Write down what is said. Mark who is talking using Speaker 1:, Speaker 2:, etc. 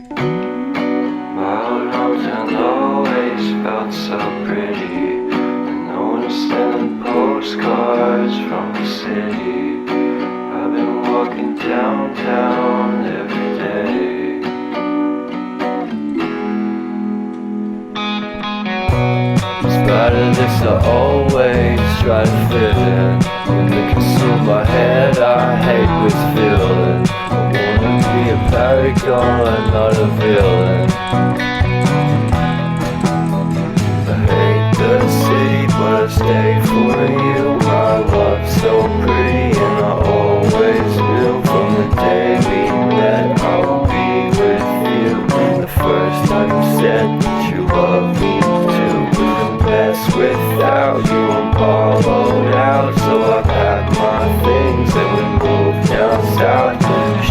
Speaker 1: My old hometown always felt so pretty, and no one's sending postcards from the city. I've been walking downtown every day. In spite of this, I always try to fit in. When they consume my head, I hate this feeling. I wanna be a paragon, not a villain.